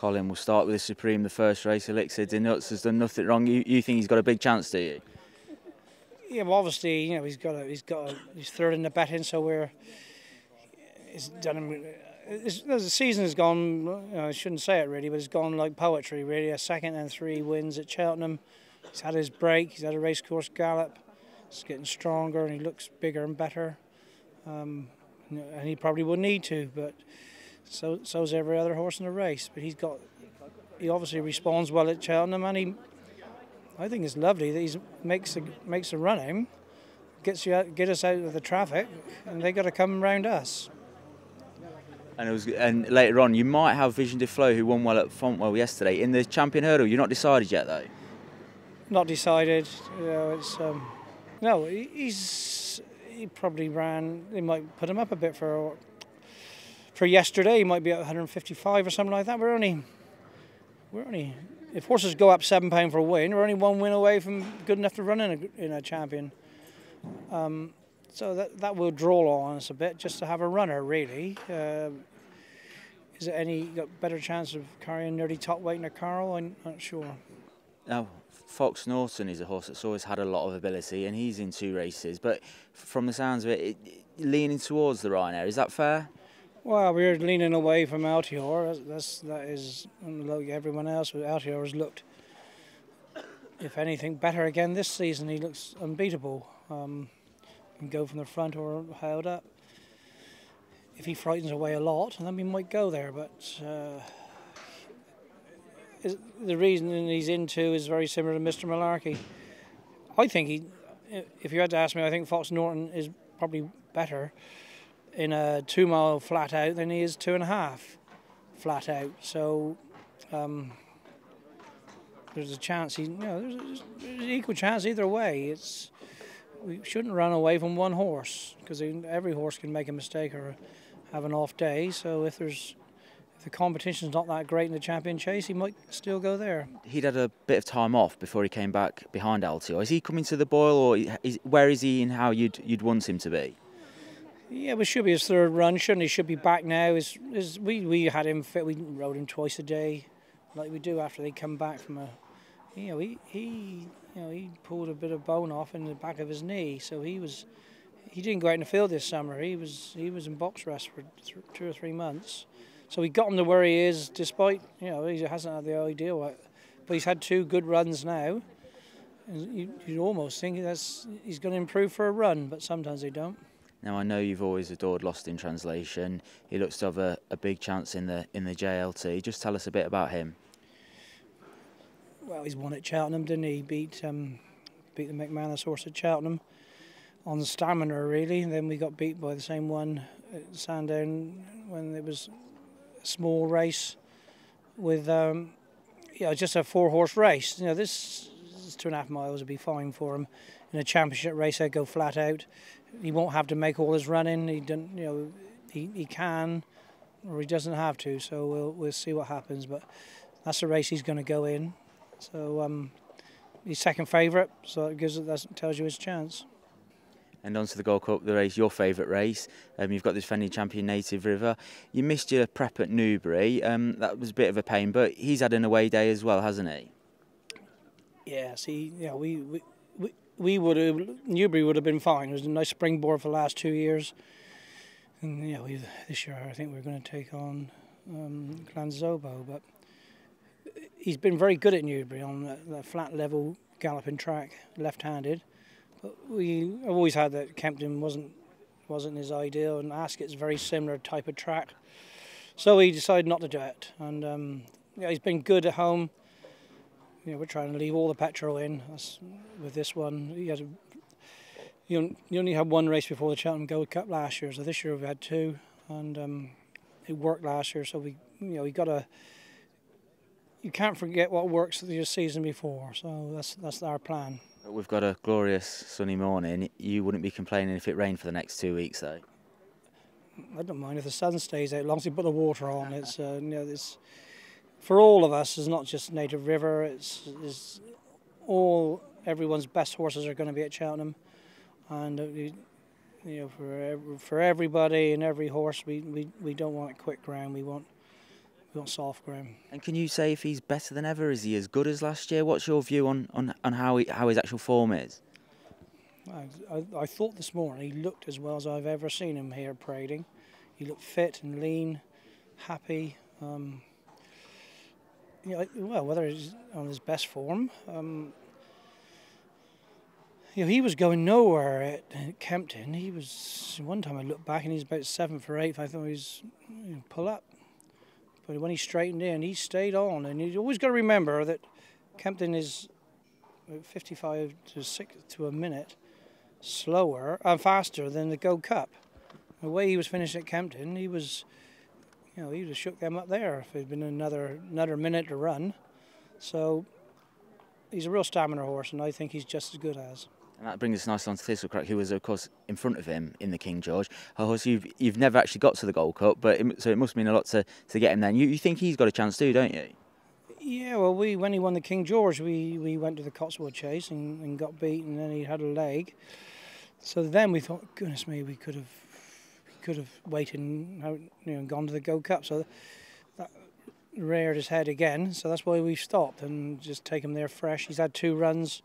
Colin, we'll start with the Supreme, the first race. Elixir de Nuts has done nothing wrong. You think he's got a big chance, do you? Yeah, well, obviously, you know, he's third in the betting, so the season has gone. You know, I shouldn't say it really, but it's gone like poetry. Really, a second and 3 wins at Cheltenham. He's had his break. He's had a racecourse gallop. He's getting stronger and he looks bigger and better. And he probably would need to, but so's every other horse in the race. But he obviously responds well at Cheltenham, and I think it's lovely that he makes a running, get us out of the traffic, and they got to come round us. And later on, you might have Vision de Flow, who won well at Fontwell yesterday in the Champion Hurdle. You're not decided yet, though. Not decided. You know, no. He probably ran. They might put him up a bit for yesterday. He might be at 155 or something like that. We're only. If horses go up £7 for a win, we're only 1 win away from good enough to run in a champion. So that will draw on us a bit, just to have a runner, really. Is it any got better chance of carrying nearly top weight in a Carl? I'm not sure. Now, Fox Norton is a horse that's always had a lot of ability, and he's in 2 races. But from the sounds of it, leaning towards the Ryanair. Is that fair? Well, we're leaning away from Altior. That is, like everyone else, Altior has looked, if anything, better again this season. He looks unbeatable. Can go from the front or held up. If he frightens away a lot, then we might go there. But the reason he's in 2 is very similar to Mr. Malarkey. I think if you had to ask me, I think Fox Norton is probably better in a 2 mile flat out than he is 2.5 flat out. So there's a chance. There's an equal chance either way. We shouldn't run away from one horse, because every horse can make a mistake or have an off day. So if the competition's not that great in the champion chase, he might still go there. He'd had a bit of time off before he came back behind Altior. Is he coming to the boil, or where is he in how you'd want him to be? Yeah, we should be his 3rd run, shouldn't he? Should be back now. We had him fit. We rode him twice a day, like we do after they come back from a. He pulled a bit of bone off in the back of his knee, so he didn't go out in the field this summer. He was in box rest for 2 or 3 months. So we got him to where he is, despite he hasn't had the ideal, but he's had 2 good runs now. And you'd almost think he's going to improve for a run, but sometimes they don't. Now, I know you've always adored Lost in Translation. He looks to have a big chance in the JLT. Just tell us a bit about him. Well, he's won at Cheltenham, didn't he? Beat the McManus horse at Cheltenham on the stamina, really. And then we got beat by the same one at Sandown when it was a small race with just a 4-horse race. This 2.5 miles would be fine for him. In a championship race, I'd go flat out. He won't have to make all his running. He can, or he doesn't have to. So we'll see what happens. But that's the race he's going to go in. So he's second favourite. So that tells you his chance. And on to the Gold Cup, the race, your favourite race. You've got the defending champion, Native River. You missed your prep at Newbury. That was a bit of a pain, but he's had an away day as well, hasn't he? Yeah. We would have, Newbury would have been fine. It was a nice springboard for the last 2 years. And this year I think we're going to take on Clanzobo, but he's been very good at Newbury on the flat level galloping track, left-handed. But I've always had that Kempton wasn't his ideal, and Ascot's a very similar type of track. So he decided not to do it, and he's been good at home. We're trying to leave all the petrol in with this one. You only had 1 race before the Cheltenham Gold Cup last year, so this year we've had 2, and it worked last year. So you can't forget what works the season before. So that's our plan. We've got a glorious sunny morning. You wouldn't be complaining if it rained for the next 2 weeks, though. I don't mind if the sun stays out, as long as you put the water on. It's for all of us. It's not just Native River. It's everyone's best horses are going to be at Cheltenham, and for everybody and every horse, we don't want quick ground. We we want soft ground. And can you say if he's better than ever? Is he as good as last year? What's your view on how his actual form is? I thought this morning he looked as well as I've ever seen him here parading. He looked fit and lean, happy. Well, whether he's on his best form, he was going nowhere at Kempton. He was, one time I looked back and he's about 7th or 8th. I thought he was pull up, but when he straightened in, he stayed on. And you always got to remember that Kempton is 55 to a minute slower and faster than the Gold Cup. The way he was finished at Kempton, he was, he would have shook them up there if it had been another minute to run. So he's a real stamina horse, and I think he's just as good as. And that brings us nicely on to Thistlecrack, who was, of course, in front of him in the King George. A horse you've never actually got to the Gold Cup, so it must mean a lot to get him there. And you think he's got a chance too, don't you? Yeah, well, when he won the King George, we went to the Cotswold Chase and got beat, and then he had a leg. So then we thought, goodness me, we could have waited and gone to the Gold Cup. So that reared his head again. So that's why we stopped and just take him there fresh. He's had 2 runs.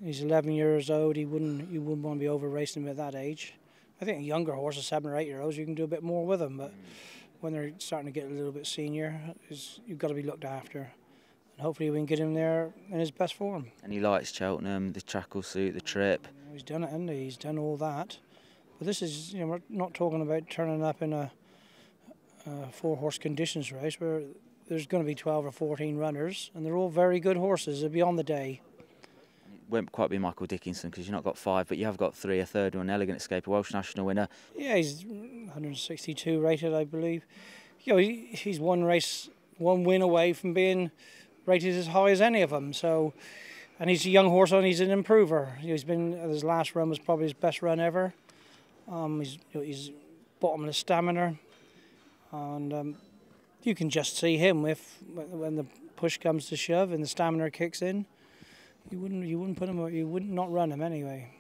He's 11 years old. You wouldn't want to be over racing him at that age. I think younger horses, 7 or 8 year olds, you can do a bit more with them. But when they're starting to get a little bit senior, you've got to be looked after. And hopefully we can get him there in his best form. And he likes Cheltenham, the track will suit, the trip. He's done it, hasn't he? He's done all that. But this is, we're not talking about turning up in a 4-horse conditions race where there's going to be 12 or 14 runners, and they're all very good horses. They'll be on the day. It won't quite be Michael Dickinson because you've not got 5, but you have got 3, a third one, Elegant Escape, a Welsh national winner. Yeah, he's 162 rated, I believe. He's one win away from being rated as high as any of them. So, and he's a young horse and he's an improver. His last run was probably his best run ever. He's bottom of the stamina, and you can just see him when the push comes to shove and the stamina kicks in. You wouldn't not run him anyway.